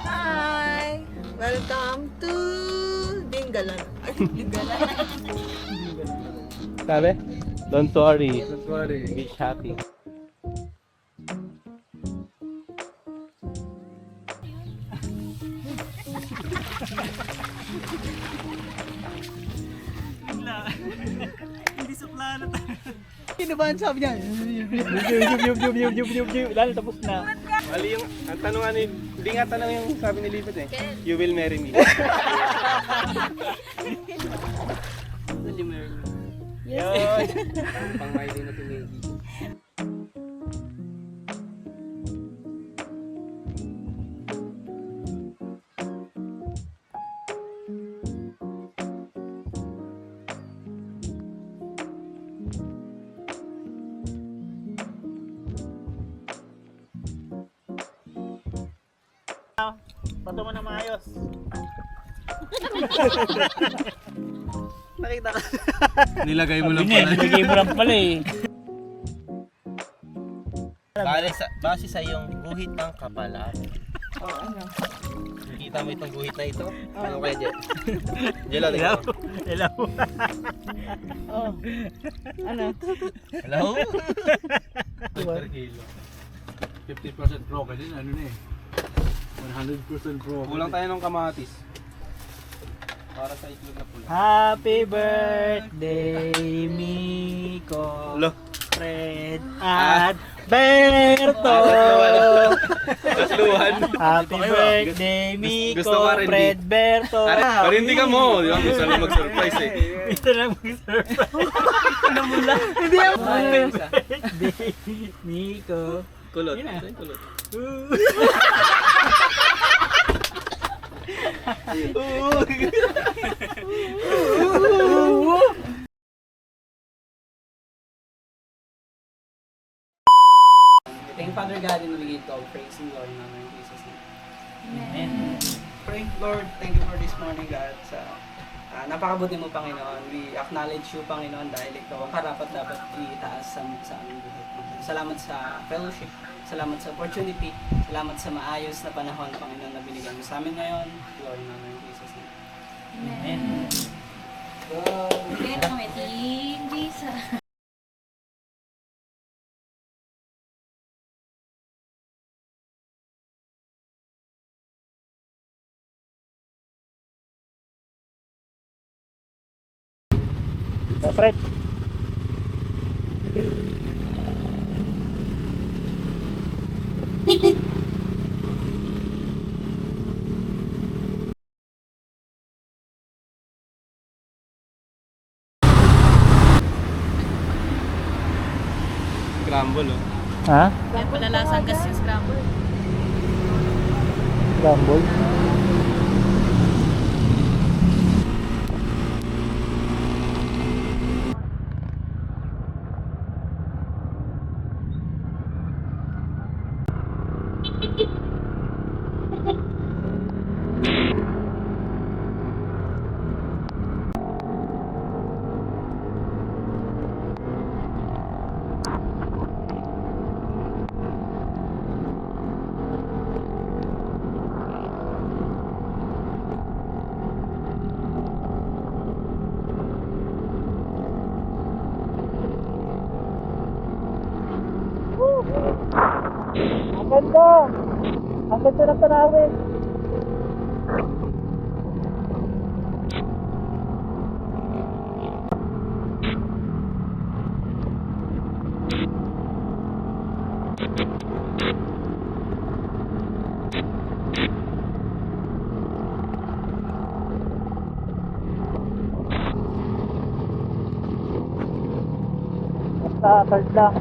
Hi! Welcome to Dingalan. Dingalan. Sabi? Don't worry. Don't worry. Be happy. Hindi suplano tayo. Sino ba ang sabi niya? Lalo tapos na. Mali yung, ang tanong ano yun, hindi nga tanong yung sabi ni Lipit eh. You will marry me. Yes. Pang Miley na pinigi. Pato mo na maayos. Nakita ka. Nilagay mo lang Yun eh, pala. nabigay mo lang pala eh. Base sa iyong guhit ng kapalaran. Oh, ano? Nakita mo itong guhit na ito? Ano kaya dyan? Jello, tingnan mo. Hello. Oh. Ano? Hello? Per kilo. 50% pro ka din, ano na eh. 100% pro. Kulang tayo ng kamatis. Para sa itlog na pula. Happy birthday, Miko. Hello? Fred at Berto. Kasluhan. Happy birthday, Miko, Gusto mo rin, Fred, Berto. Pero hindi ka mo. Di ba? Gusto lang mag-surprise eh. Ito lang mag-surprise. Ano mo lang? Hindi ako. Birthday, Miko. Kulot. Yun na. Ito yung kulot. Thank Father God and we give all praise and glory in honor in Jesus' name. Amen. Pray, Lord, thank you for this morning, God. Sa napakabuti mo, Panginoon. We acknowledge you, Panginoon, dahil ikaw ang karapat-dapat itaas sa aming buhay. Salamat sa fellowship. Salamat sa opportunity. Salamat sa maayos na panahon, Panginoon, na binigyan mo sa amin ngayon. Glory in honor in Jesus' name. Amen. Kaya na kami, Team Lisa. Fred. Scramble oh. Ha? Kaya pala lasang gas yung scramble. Rumble. Ang ganda! Ang ganda ng tanawin! Basta third lang.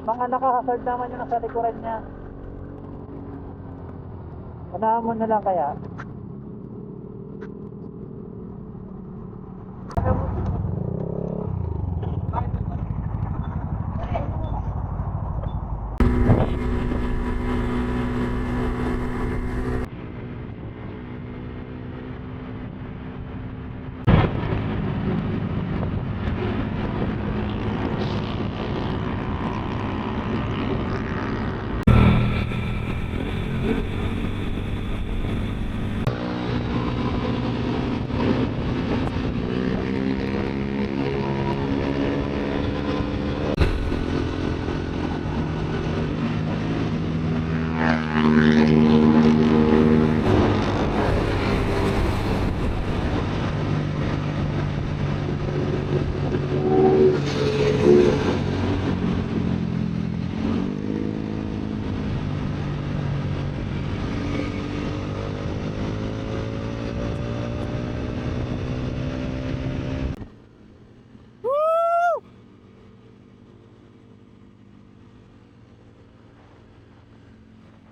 Mga nakakasard naman yun sa likuran niya. Unahan mo na lang kaya.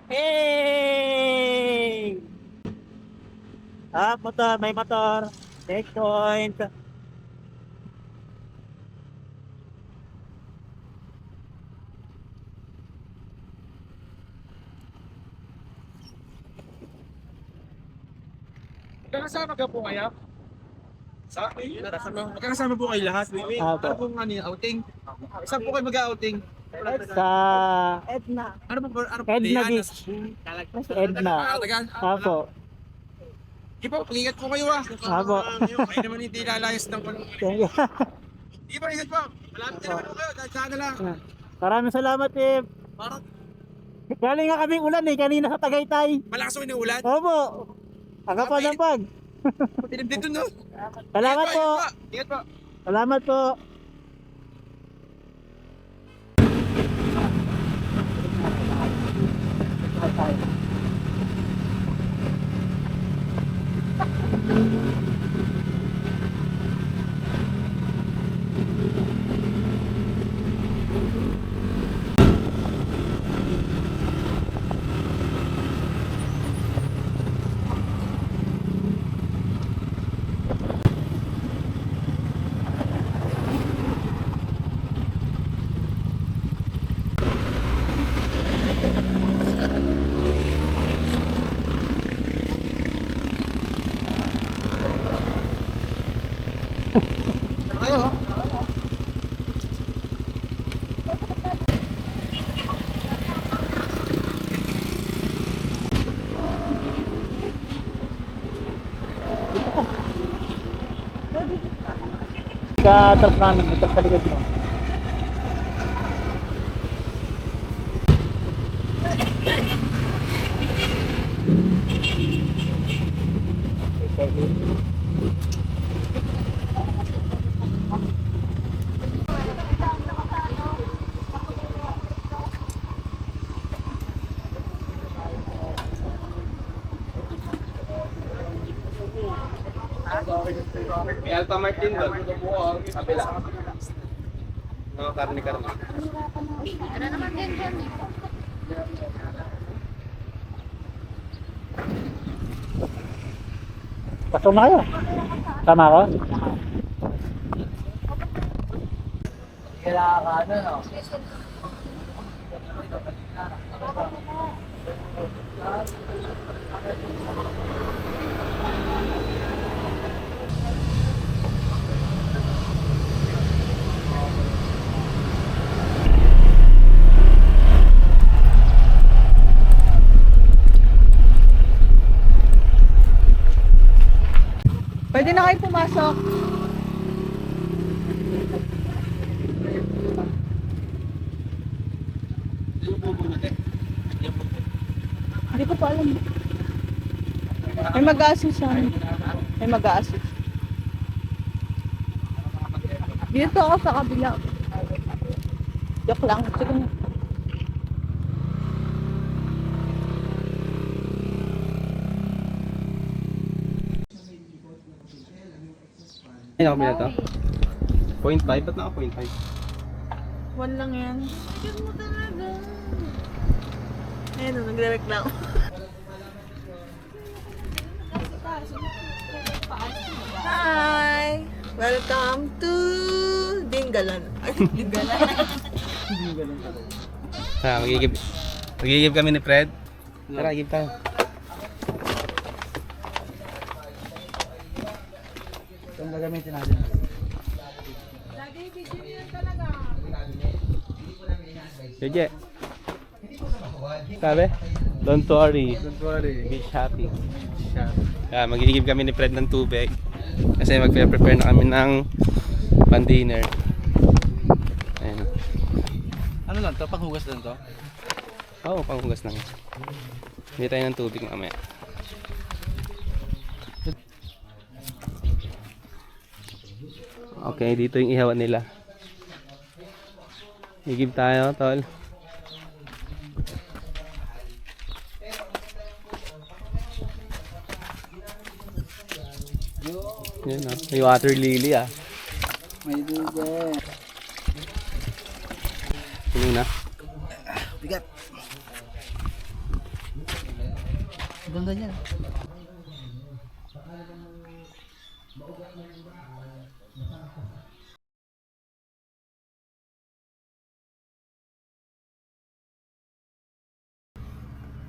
Hey! Motor, may motor. Checkpoint. Magkakasama ka po kaya? Magkakasama po kayo lahat? Apo. Ano pong outing? Saan po kayo mag-outing? Sa Edna. Ano po? Edna Beach. Edna. Tagal? Apo. Di po, ingat po kayo ah. Apo. Kayo naman hindi lalayas ng panungan. Thank you. Di po, ingat po. Malapit na naman po kayo. Dahil sana lang. Maraming salamat, Tim. Parang Galing nga kaming ulan kanina sa Tagaytay. malakas mo yung ulan. Opo. Pag. Tinip dito no. Salamat po. Ingat po. Salamat po. Ka-truck namin, truck sa likod mo. May Alpha Martin doon. Kabila. Mga karne-karne. Ano naman din yan? Pasok na kayo. Tama ko? Pwede na kayo pumasok. Hindi ko pa alam. May mag-a-assist siya. May mag-a-assist. Dito ako sa kabila. Joke lang. Sige na. Ay, nakabila to? 0.5? Ba't naka 0.5? 1 lang yan. Sige mo talaga. Ayun, nagre-reklamo. Hi! Welcome to Dingalan. Dingalan. Magigib kami ni Fred. Tara, give tayo. Ito ang gagamitin natin. Jeje. Sabi? Don't worry. Don't worry. Be happy. Magigib kami ni Fred ng tubig. Kasi magpe-prepare na kami ng pan-dinner. Ayan. Ano lang to? Panghugas lang to? Oo, panghugas lang. Hindi tayo ng tubig mamaya. Okay, dito yung ihawan nila. Higib tayo, tol. Yan o, may water lily ah. May dugo. Sino na? Bigat. Ganda niyan.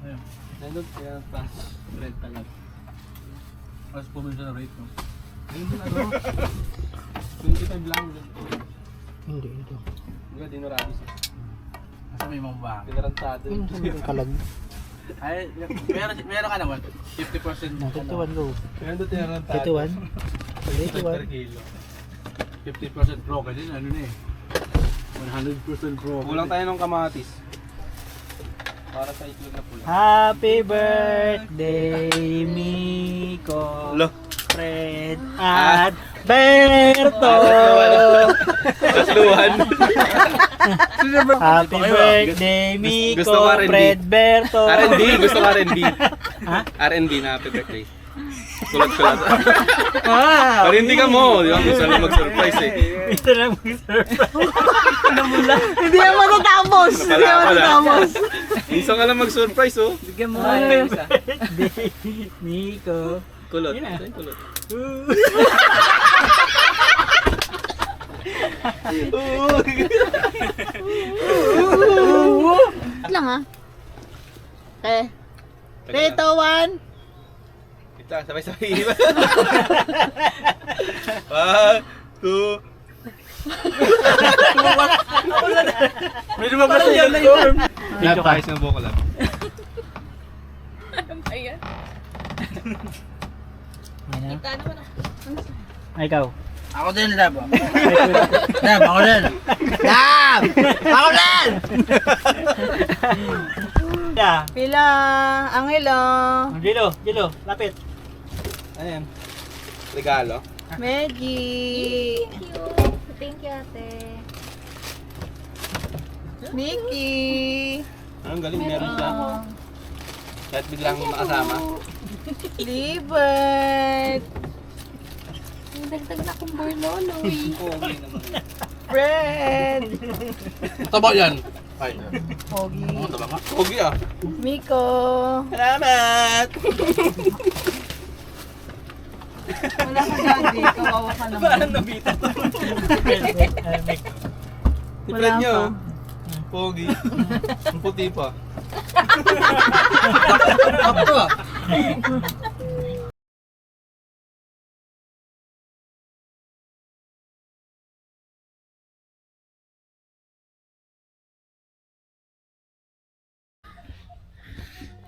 Ayun. Nandun kaya pa. Red talaga. Mas pumunta na rate no? Ayun din ano? 25 lang. Hindi, ito. Mga dinoramis. Asa may mga ba? Pinarantado. Yung sabi kong kalag. Ay, meron ka naman. 50% Na, 21 go. Kaya doon tinarantado. 21. per 21. kilo. 50% pro kasi ano na eh. 100% pro. Kulang tayo ng kamatis. Para sa itlog na pula. Happy birthday, Miko. Lo. Fred at Berto. Kasluhan. Happy birthday, Miko. Gusto ko R&B. Fred Berto. R&B, gusto ko R&B. Ha? R&B na happy birthday. Kulat-kulat. Ah, Pero hindi ka mo, di ba? Gusto lang mag-surprise eh. ito lang mag-surprise. Hindi yan matatapos. Hindi yan Napala. matatapos. Minsan ka lang mag-surprise oh. Bigyan mo nga yung isa. Miko. Kulot. Yun na. Ito yung kulot. lang ha. Okay. 3, 2, 1. Ito, sabay-sabay. 1, 2. Medyo mabasa yan na yun. Video kayo sa buko lang. Ano ba yan? Kita naman ako. Ikaw. Ako din, Dab. Dab, ako din. Dab! Ako din! Pila, Angelo. Jilo, lapit. Ayan. Regalo. Maggie. Thank you, ate. Nikki. Anong galing meron siya? Kahit biglang makasama. Libet. Ang dagdag na kong borloloy. Okay naman. Fred. Taba yan. Ay, Pogi. taba nga. Okay ah. Miko. Salamat! Wala ka daddy. Kawawa ka naman. Parang nabita to. Si Fred nyo. Pogi. Ang puti pa. Ako ah.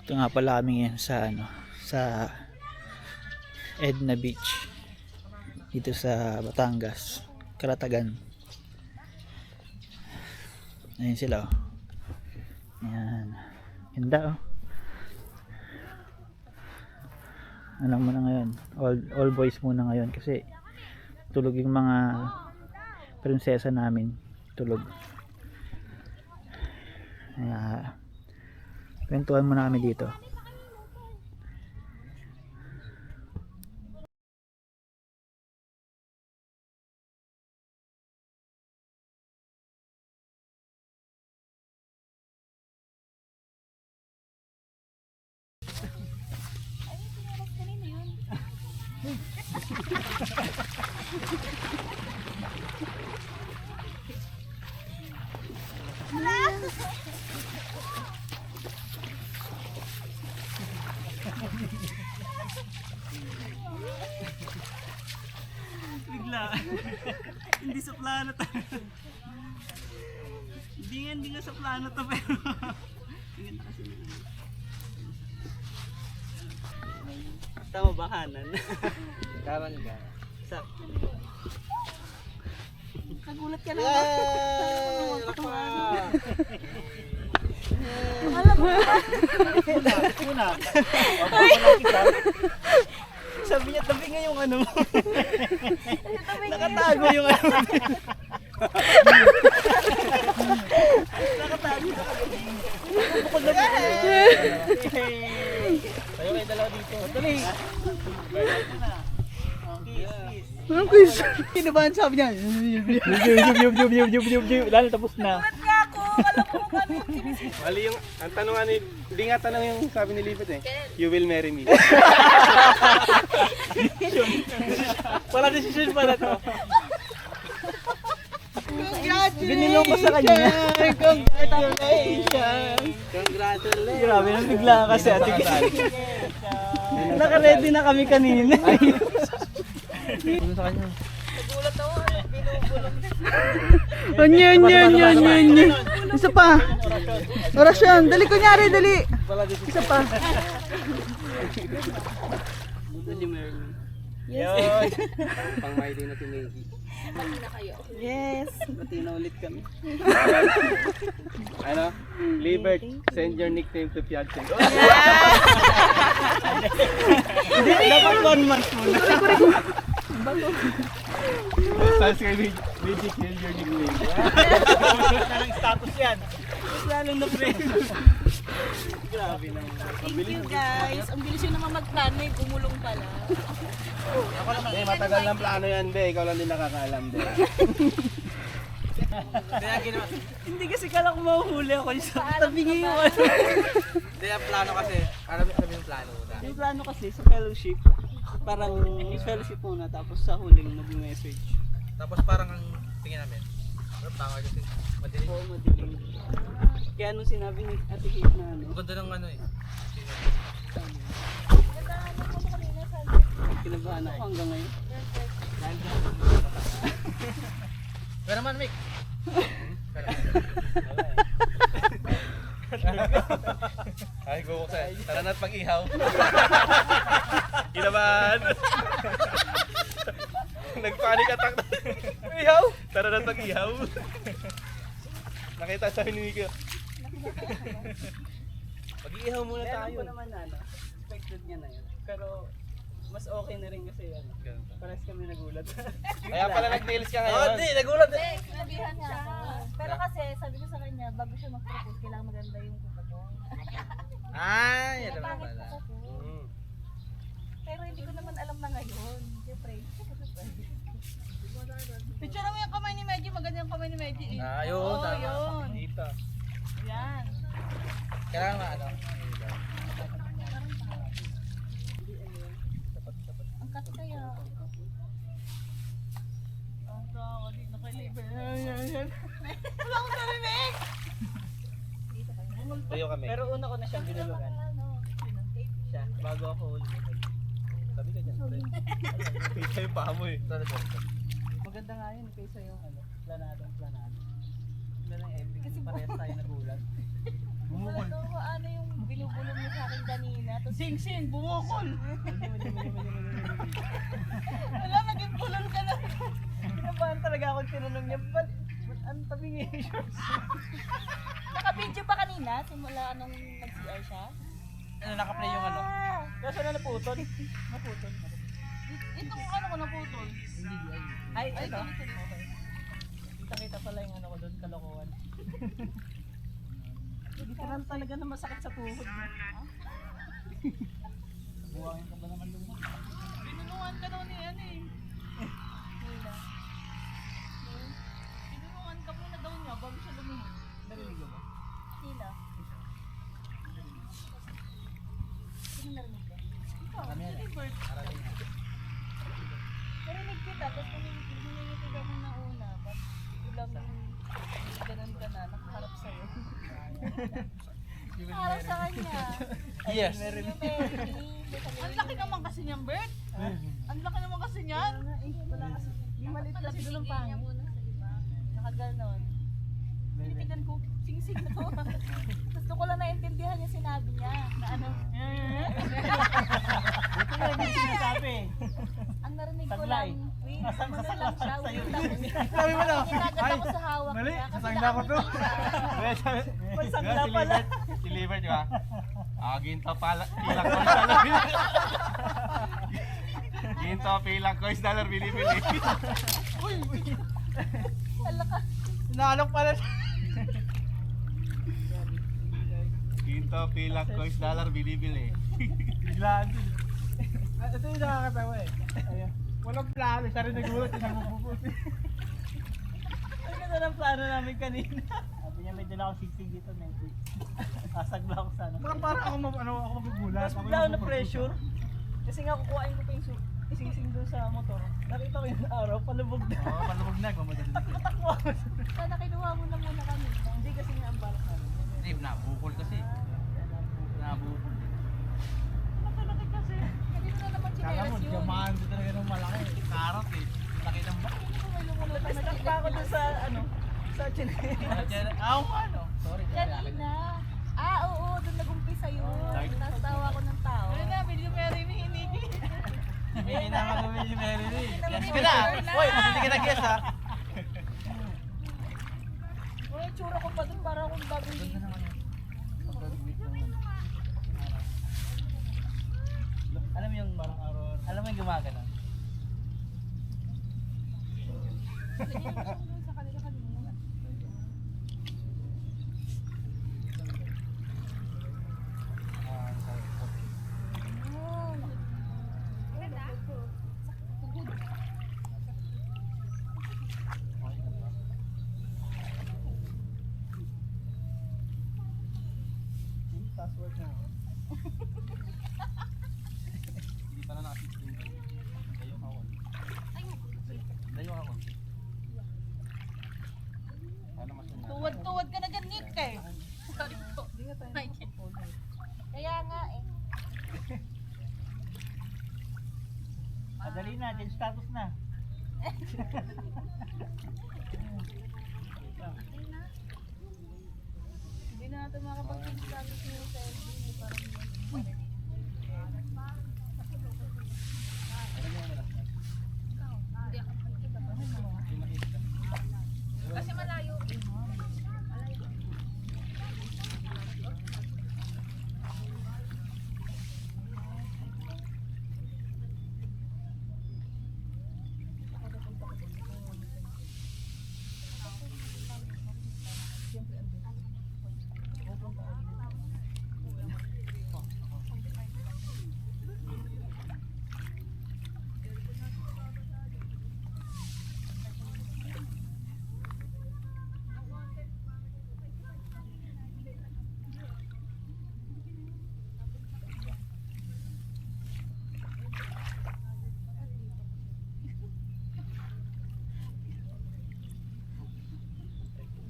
Ito nga pala kami ngayon sa Edna Beach dito sa Batangas, Karatagan. Ayun sila oh. Ayan. Ganda oh. Ano muna ngayon? All boys muna ngayon kasi tulog yung mga prinsesa namin. Tulog. Ayan. Kwentuhan muna kami dito. Bigla. Hindi sa plano to. Hindi nga sa plano to pero. Tingnan kasi. Tama ba kanan? Karan ka. Sakto. Nagulat ka lang. Sabi niya, tabi nga yung ano mo. Nakatago yung ano. Nakatago. Bukod na tayo kayo dalawa dito. Dali. Anong quiz? Kinabahan sabi niya. Lalo tapos na. Mali yung, ang tanong nga hindi nga tanong yung sabi ni Libet eh. You will marry me. Wala decision pala to. Binilong ko sa kanya. Congratulations! Congratulations! Grabe na bigla kasi ate. Naka-ready na kami kanina. Ano sa kanya? Yan. Isa pa. Orasyon. Dali kunyari, dali. Isa pa. Yes. Pang my day na tinegi. Yes. Bati na ulit kami. Ano? Libert, send your nickname to Piagseng. Hindi, dapat 1 month muna. Tapos kay Magic, send your nickname. Na ng status yan. Mas lalong na friend. Grabe naman. Thank you guys. Ang bilis yun naman magplano eh. Gumulong pala. Hindi, matagal ng plano yan, be. Ikaw lang din nakakaalam, be. Hindi kasi kala ko mahuhuli ako sa tabi niya yung ano. Hindi, ang plano kasi. Ano sabi yung plano mo? Yung plano kasi sa fellowship, parang fellowship muna tapos sa huling mag-message. Tapos parang ang tingin namin. Ano tama kasi madilim. Oo, madilim. Kaya nung sinabi ni Ate Kate na ano, Ang ganda ng ano eh. kinabahan ako hanggang ngayon. Pero naman, Mick. Ay, go ko sa'yo. Tara na't pag-ihaw. Kinabahan. Nag-panic attack na. Ihaw! Tara na't pag-ihaw. Nakita sa ni Mika. Pag-ihaw muna Kaya alam tayo. ko naman na ano, expected niya na yun. Pero mas okay na rin kasi ano, parehas kami nagulat. Kaya pala nag-nails ka Oh, ngayon. hindi. Nagulat eh. Sinabihan niya ako. Pero kasi sabi ko sa kanya, bago siya mag-propose, kailangan maganda yung kuko mo. Ah, yan Kaya naman pangit pala. kuko ko. Pero hindi ko naman alam na ngayon. Siyempre. Picture mo yung kamay ni Medji. Maganda yung kamay ni Medji. Ah, yun. Oo, Tama. yun. Dito. Yan. Kailangan na ano. Ang kat kaya. Wala akong narinig. Tayo kami. Pero una ko na siyang binulugan. Siya, bago ako huli. Sabi ka dyan, friend. Kita yung paa mo eh. Maganda nga yun kaysa yung ano, planadong. Ganda ng epic kasi parehas tayo nagulat. Wala to ko ano yung binubulong niya sa akin kanina. Tapos Sing, bumukol. Wala, naging bulol ka na. Kinabahan talaga ako tinanong niya, ba't ang tabi niya yung shorts? naka-video pa kanina simula nung nag-CR siya. Ano, nakaplay yung ano? Ah! Kaso na naputol. Naputol. Itong ano ko naputol. Ay, ito. ganito. Okay. Kita-kita pala yung ano ko doon, kalokohan. Literal talaga na masakit sa tuhod. Buwangin ka ba naman doon? Pinulungan ka daw ni ano eh. Pinulungan ka muna daw niya bago siya lumingon. Narinig mo ba? Sila. Sino narinig ko? Kami yan eh. Libert. tapos humingiti ka mo na una, ba't biglang ganun ka na, nakaharap sa'yo. Nakaharap sa kanya. Yes. Yung Mary. Ang laki naman kasi niyan, Bert. Ang laki naman kasi niyan. Wala kasi. Yung maliit kasi doon ang pangit. Nakaganon. Tinitignan ko, sing-sing na to. Tapos doon ko lang naintindihan yung sinabi niya. Na ano, Buti nga hindi sinasabi. ang narinig ko Taglay. lang, wait, ano lang siya, wait lang. Sabi mo na, Kinagat ako sa hawak mali, niya. kasi sasangla ko to. nakangiti siya. Sangla pala. Si Liver, di ba? Ginto pala, pilang ko $1. Ginto, pilang ko $1 binibili. Talaka. Inaalok pala siya. Ginto, pilang ko $1 binibili. Biglaan din. Ito yung nakakatawa eh. Ayan. Walang plano, siya rin nagulat yung nabubuti. Ang ganda ng plano namin kanina. Sabi niya may dala akong sigsig dito, Netflix. Sasagla ako sana. Baka parang ako, ako magugulat. Tapos bigla ako na pressure. Kasi nga kukuhain ko pa yung ising-sing doon sa motor. Nakita ko yung araw, palubog na. Oo, palubog na, gumadali na. Takbo ako. Sana kinuha mo na muna kami. Hindi kasi nga ang balak namin. Hindi, nabukol kasi. Nabukol. Nakalaki kasi. Kanino na naman Kala mo, chinelas yun. diamante talaga ng malaki. Karat eh. Laki ng ba? May lumulot na Stuck pa ako doon sa sa chinelas. Ano? Sorry. Kanina. Ah, oo, doon nag-umpisa yun. Tapos tawa ko ng tao. Ano na, Billy Mary ni Hinigi. Hindi na nga gawin si Mary Lee. Yes Yes ka na! Uy, hindi ka na-guess ha? Uy, tsura ko pa doon para akong bagong Alam mo yung alam mo yung gumagana? sa kanila kanina. Password na. Hindi pa na naka-16 kayo. Dayo ka ako. Dayo ako. Paano masunod? tuwad-tuwad ka na dyan, Nick eh. Sorry po. Kaya nga eh. Madali na, change status na. Hindi na natin makapag-sabi niyo sa LB. Parang kasi malayo.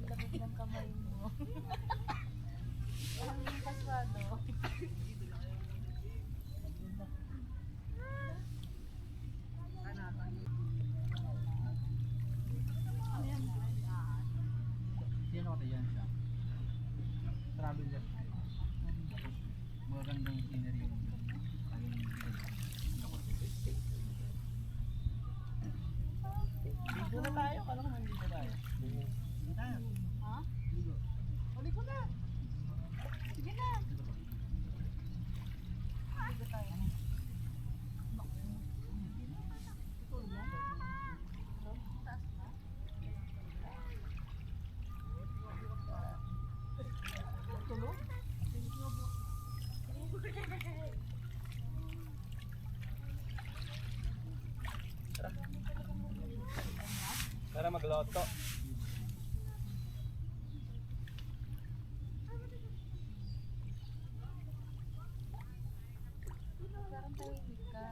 Lamig ng kamay mo. Ang paswado. Yan ako yan siya. Traveler. Magandang scenery yung Dito na tayo, kala ko nandito tayo. Hindi tayo. Ha? Uli ko na. Sige na. Dito tayo. Tulog? Para magloto. Parang tahimik ka.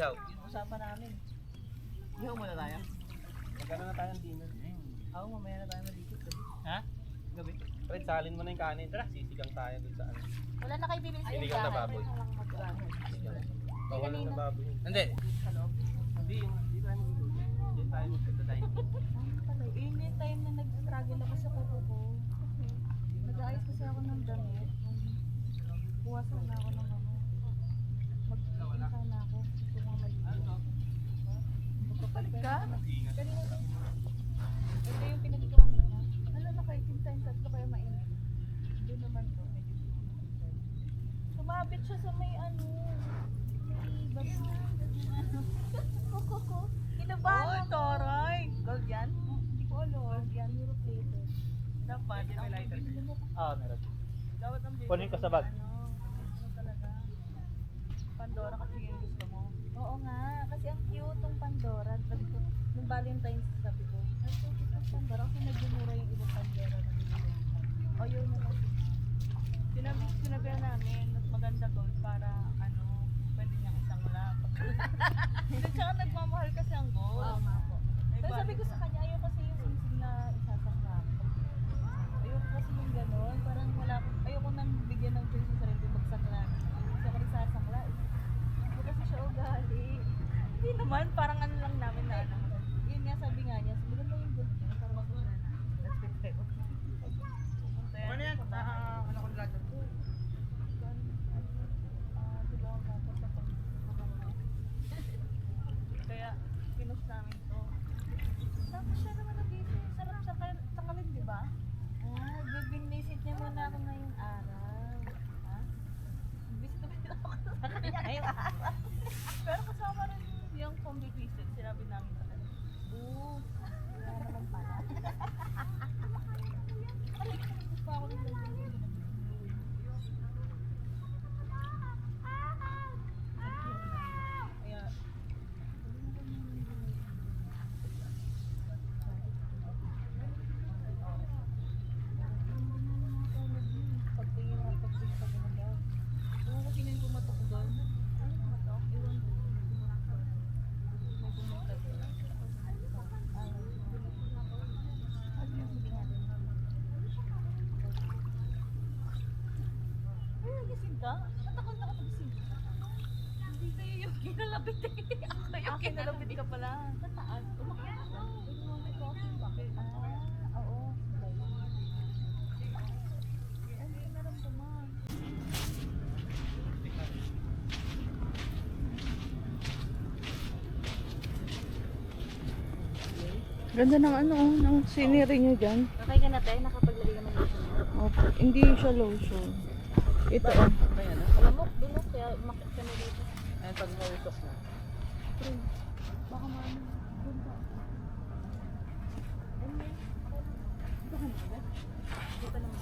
Ihaw. Usapan namin. Ihaw muna tayo. Magkano na tayong dinner? Oo, mamaya na tayo malikot. Ha? Gabi. Fred, salin mo na yung kanin. Tara, sisigang tayo dun sa ano. Wala na kayo bibili sa Sinigang na baboy. Bawal lang na baboy. Hindi. Hindi tayo magluluto. Hindi tayo magkatadayin. Yun yung time na nag-struggle ako sa kuko ko. Nag-aayos kasi ako ng damit. Buwasan na ako ng ano. Magpapalika na ako. Tumamaligo. Magpapalit ka? Kanina to. Ito yung pinagito kanina. Ano na kayo? Tintayin tatlo kaya mainit. Doon naman to. Sumabit siya sa may ano. May basta. Kuko. Kinabahan ako. Toray! Gold yan? Hindi ko alam. Yan, Euro plated. Dapat. May lighter. Ah, meron. Dapat ang Kunin ko sa bag. Ano talaga? Pandora kasi yung gusto mo. Oo nga, kasi ang cute ng Pandora. Sabi ko, nung Valentine's sabi ko, ay so cute ng Pandora. Kasi nagmumura yung ibang Pandora na nilulungan. O yun na lang. Sinabihan namin, mas maganda gold para ano, pwede niyang isang lap. Hindi, tsaka nagmamahal kasi ang gold. Oo nga po. May Pero sabi ko sa kanya, ayaw kasi yung singsing na isasangla. Ayoko kasi yung gano'n. Parang wala, ayoko nang bigyan ng choice sa sarili magsangla. Gusto ko rin sasangla. Hindi kasi siya ugali. Hindi naman, parang ano lang namin na ano. Yun nga sabi nga niya, sabi ko yung gold niya para masangla. Let's get tayo. Ano yan? Ano ko nilagyan? Kaya, pinost namin to. Tapos siya naman nag-isip. Sarap sa kamig, di ba? Ah, bibinisit niya muna ako ngayong araw. Ha? Gusto ako sa kanya ngayong araw. Pero kasama rin yung combi visit, sinabi namin sa kanya. Oo. Wala naman pala. Gusto ako rin lang. Kaya, Pagtingin na pagtingin sa mga daw. oo, kasi nang pumatok doon. Ano pumatok? Iwan ko. May pumunta doon. Ay, nagising ka? Ba't ako nakapagising? Hindi kayo yung kinalapit eh. Ako yung kinalapit ka pala. Sa taas. Umakyat ako. May coffee. Bakit? Oo. Ano yung naramdaman? Ganda ng ano, ng scenery niyo dyan. Nakay ka na tayo, nakapaglagay naman lotion mo. Opo, hindi siya lotion. Ito oh. Alam mo, dunok, kaya umakit ka na dito. Ayun, pag mausok na. Baka maano. Doon ka. Ano yun? Ito ka na ba? Hindi pa naman.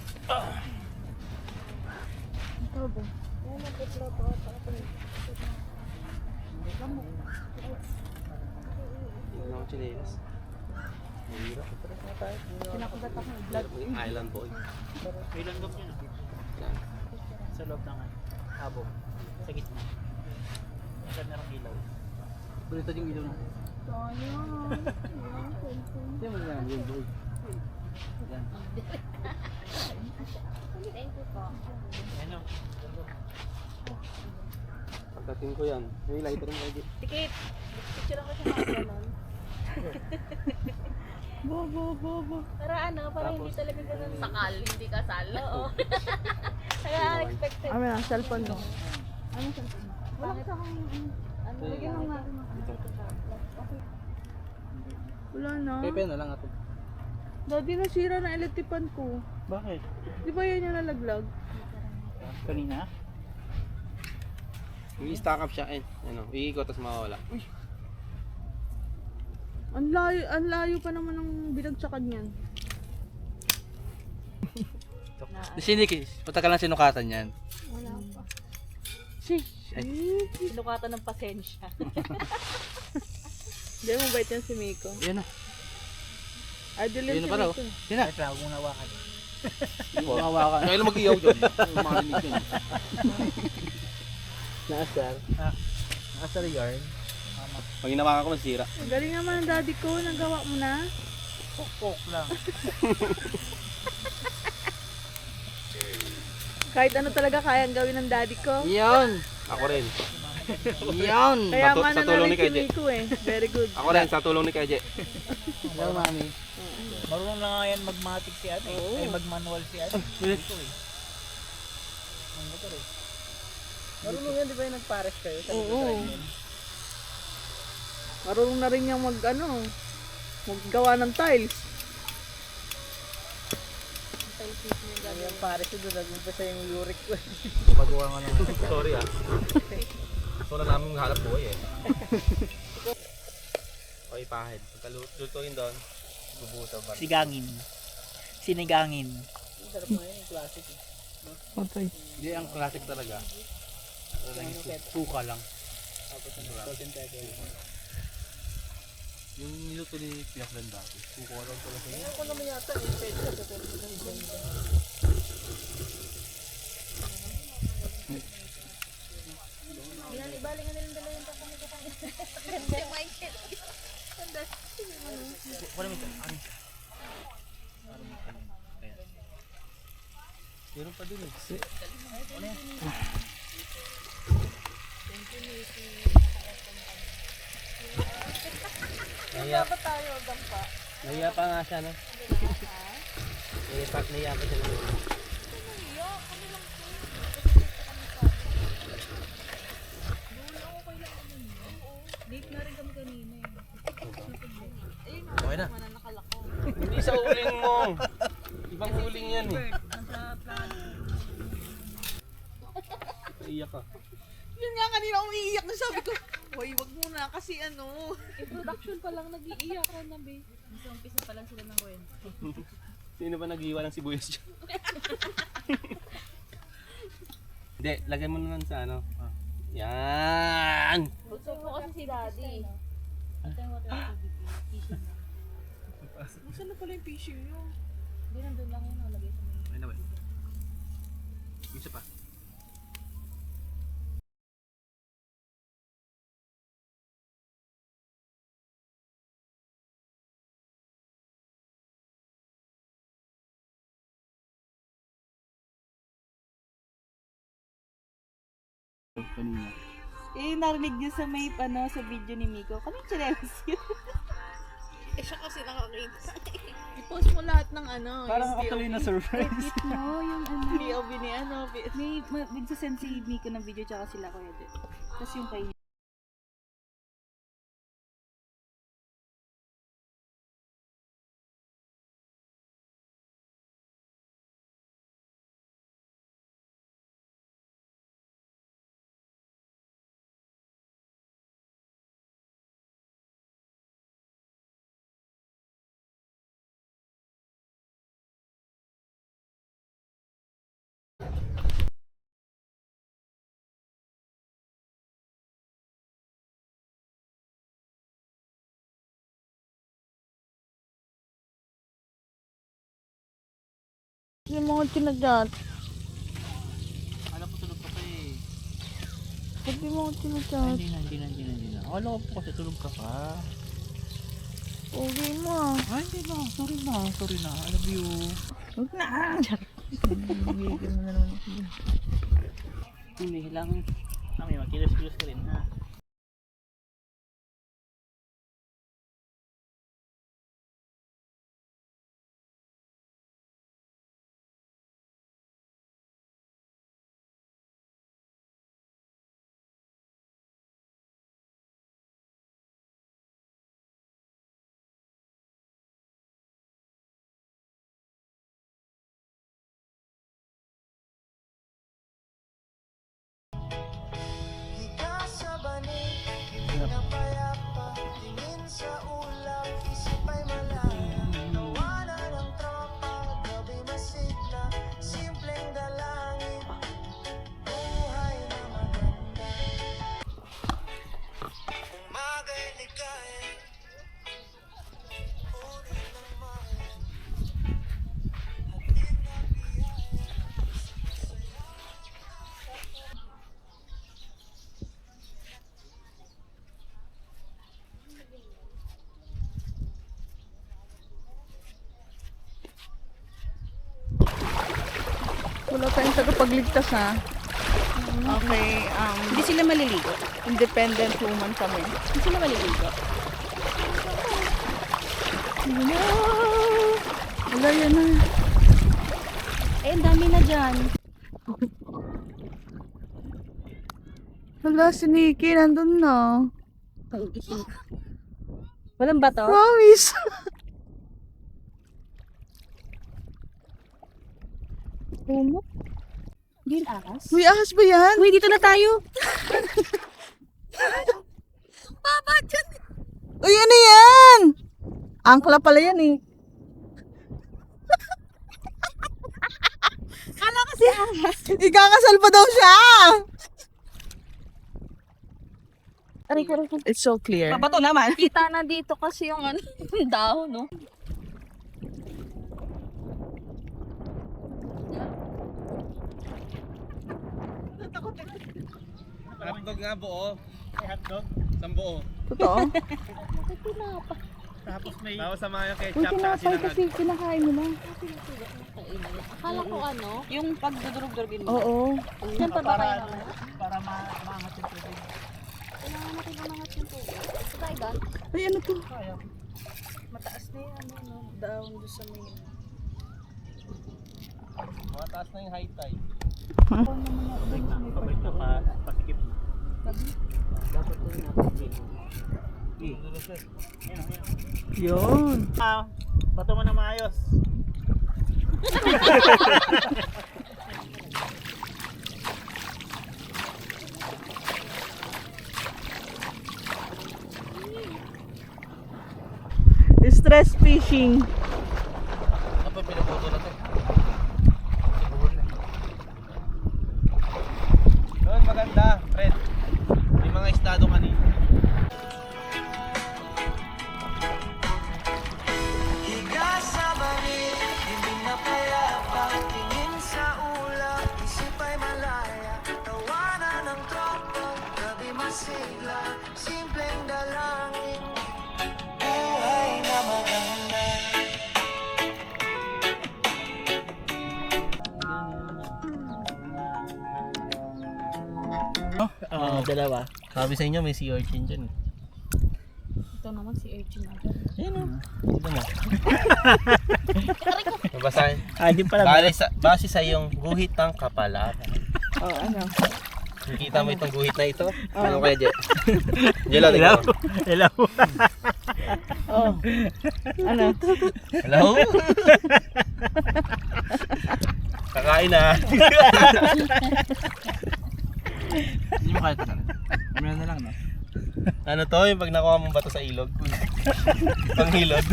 Ito ba? Yan, nagpapla pa. Para pa rin. Hindi ako chinelas. Mahirap. Kinakagat ako ng blood. Island boy. Ilan loob niyo na? Yan. Sa loob ng habog. Sa gitna. Saan merong ilaw? Pulita yung ilaw na. Hindi mo na yung gold. Yan. Thank you po. Ano? Pagdating ko yan. May lighter mo kayo. Tikit! Picture ako sa mga ganon. Para ano, para hindi talaga ganun. Sakal, hindi kasal. Oo. Kaya unexpected. Ah, may cellphone mo. Ano sa Wala sa akong ano. Lagyan mo nga. Wala na. Pepe na lang ato. Daddy, nasira na eletipan ko. Bakit? Di ba yan yung nalaglag? Kanina? I-stack up siya. Ano, iikot tapos mawawala. Ang layo pa naman ng binagsakan yan. Sinikis, patagal lang sinukatan yan. Wala pa. Sinukatan ng pasensya. Hindi mo bait yan si Miko. Yan na. Idol yan Yun si na pala. Miko. Yan na. Ay, huwag mong nawakan. Mawawa ka. Kaya lang mag-iyaw dyan. Makalinig yun. Naasar? Naasar yarn? Pag hinawakan ko, masira. Galing naman ang daddy ko, nagawa mo na. Pok lang. Kahit ano talaga kayang gawin ng daddy ko. Yun! Ako rin. Yun! Kaya Sa mana tulong na ni rin si Kaje. Miko eh. Very good. Ako rin, sa tulong ni Kaje. Hello, mami. Marunong na nga yan magmatic si ate. Ay magmanual si ate. Ito eh. Ang motor eh. Marunong yan, di ba yung nagpares kayo? Oo. Marunong na rin niyang maggawa ng tiles. Yung pares ko doon, nag-umpisa yung uric ko. Pagawa nga naman. Sorry ah. Gusto na namin hanap buhay eh. Okay, pahid. Pagkalutuin doon, bubuto pa. Sigangin. Sinigangin. Sarap na yun, yung classic. Patay. Hindi, ang classic talaga. Suka lang. Tapos ano, salt and pepper. Yung niluto ni Piaklan dati. Suka lang talaga yun. Ako naman yata, yung pwede sa pepper ko ng isang Wala mo ito. Meron pa din eh. Nahiya pa tayo, dampa. Nahiya pa nga siya, no? Nahiya pa siya. Date na rin kami kanina eh. Okay na. Hindi sa uling mo. Ibang uling yan eh. Iyak ka. Yun nga kanina umiiyak na sabi ko, hoy wag muna kasi Introduction pa lang nag-iiyak ka na be. Mas umpisa pa lang sila ng kwento. Sino ba nag-iwa ng sibuyas dyan? Hindi, lagay mo naman sa ano. Yan! Gusto po kasi si daddy. At yung water fishing na. Nasaan na pala yung fishing nyo? Hindi, nandun lang yun. Nalagay sa may... Ayun na ba? Isa pa. narinig niyo sa may sa video ni Miko. Kanang chinelas yun. Siya kasi nakakita. I-post mo lahat ng Parang actually na surprise. Edit mo yung POV ni May magsasend si Miko ng video tsaka sila ko edit. Tapos yung kay yung mga tinagat. Alam ko tulog ka pa eh. Sabi mo mga tinagat. Hindi na. Akala ko po kasi tulog ka pa. Okay mo. Hindi na. Sorry na. I love you. Huwag na. Bigyan mo na naman ako. Hindi, kailangan. Kami, magkilos-kilos ka rin ha. Wala tayong tagapagligtas ha. Okay, Hindi sila maliligo. independent woman kami. Hindi sila maliligo. Wala yan na. Eh, ang dami na dyan. Wala, si Nikki, nandun na. Walang bato? Promise. Ano? Hindi yung ahas? May ahas ba yan? Uy, dito na tayo. Baba dyan. Uy, ano yan? Angkla pala yan eh. Kala kasi ahas. Ikakasal pa daw siya. Aray ko. It's so clear. Pabato naman. Kita na dito kasi yung ano, yung dahon, no? Hotdog nga buo. Hotdog? Isang buo. Totoo? Tapos sama yung ketchup sa sinangag. kinakain mo na. Akala ko ano, yung pagdudurog-durogin mo. Oo. Yan pa ba kayo naman? Para maangat yung tubig. Kailangan natin umangat yung tubig. Ito tayo ba? Ay, ano to? Mataas na yung ano, no, down doon sa may... Mataas na yung high tide. Pabalik na pasikip. Dapat ito yung natin. Yun. Bato mo na maayos. Stress fishing. Ano pa pinaputo na ito? Doon maganda, Fred. May mga estado kanina. Dalawa. Sabi sa inyo may sea urchin dyan. Ito naman si Urchin agad. Ayun o. Ito mo. Nabasahin. Hindi pala. Base sa iyong guhit ng kapalaran. Oh, ano? Nakikita mo itong guhit na ito? Ano kaya, Je? Jello, tingnan mo. Hello. Oh. Ano? Hello? Kakain na. Hindi mo kaya ito na. Meron na lang, no? Ano to? Yung pag nakuha mong bato sa ilog? Panghilod.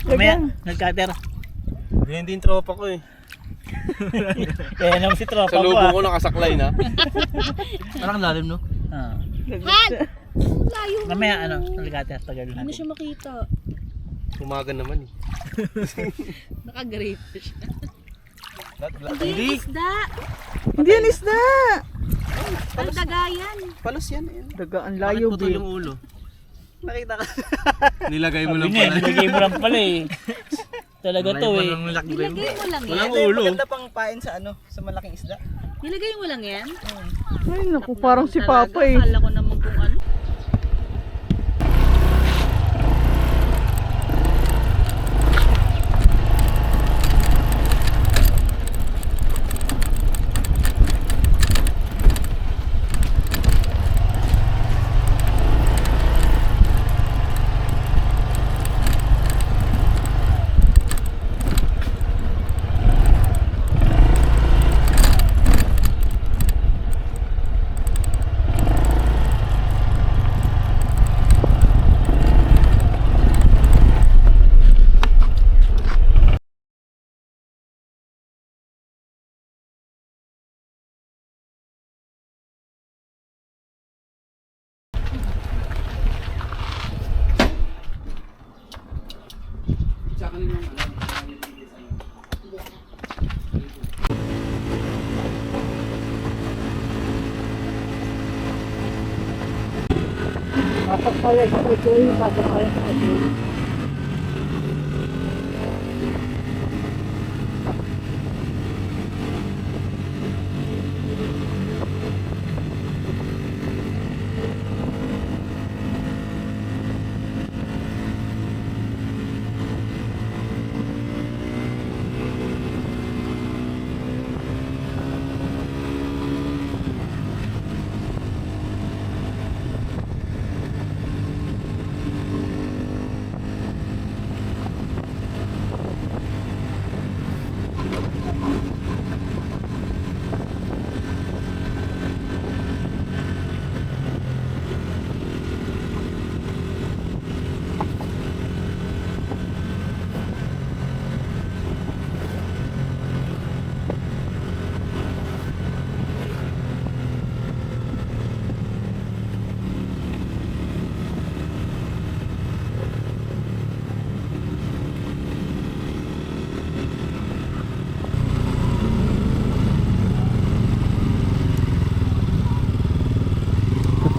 Mamaya, nag-cutter. Yun din tropa ko eh. Kaya naman si tropa Sa mo lubo ko nakasaklay na. Parang lalim, no? Han! Layo mo. Mamaya, ano, nag-cutter. Tagal Ano natin. siya makita? Umaga naman eh. Nakagrate siya. Hindi. Isda! Hindi yan isda. Palagayan! Palos yan. Ayan. Daga, ang Bakit layo, putol babe. yung ulo? Nakita ka. Nilagay mo lang Sabi niya, pala. nilagay mo lang pala eh. Talaga to eh. Nilagay mo lang yan? Walang Ito yung ulo. maganda pang pain sa ano, sa malaking isda. Nilagay mo lang yan? Ay, naku, parang si Talaga, Papa eh. Akala ko naman kung ano.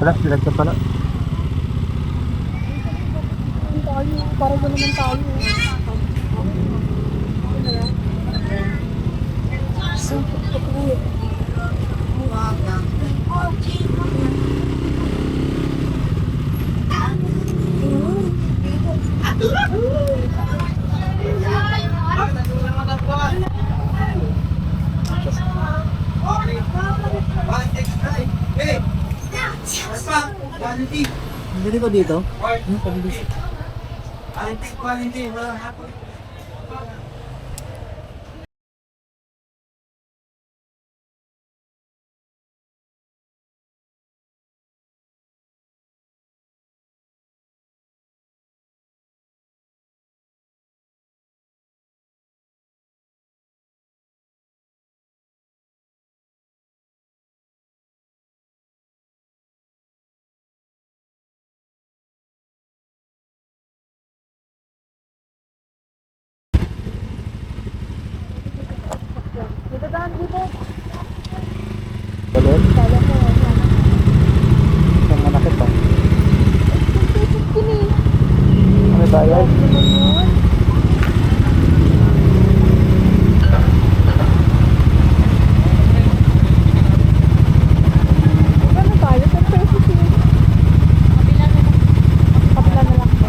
Wala, dilag ka pala. Para doon naman tayo. Hindi ko dito. Balon? Saan manakit pa? May bayad? Ano tayo? Sa pesos yun. Kapila na lang po.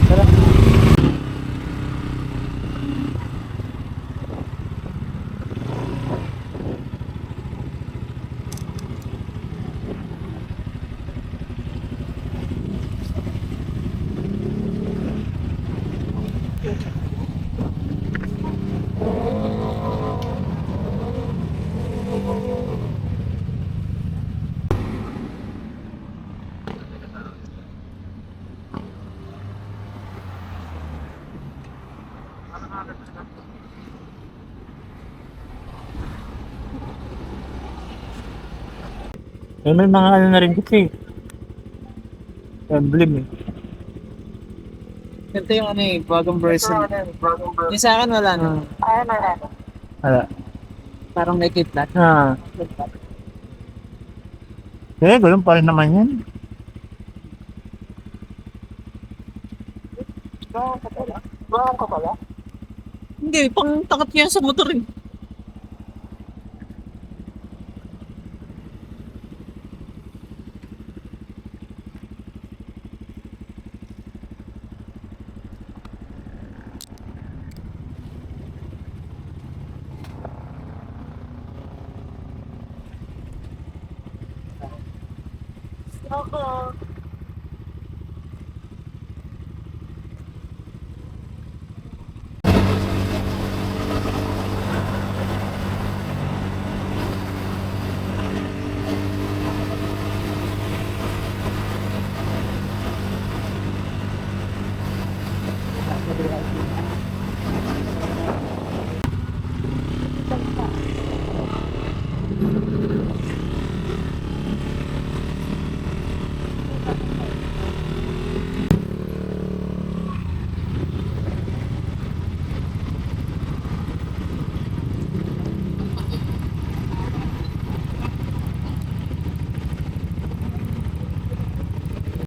Tara. May mga ano na rin kasi. Emblem eh. Ito yung ano eh, bagong version. Yung sa akin wala na. Wala. Parang may kitlat. Ganun pa rin naman yan. Hindi, pang takot yan sa motor eh. Ako.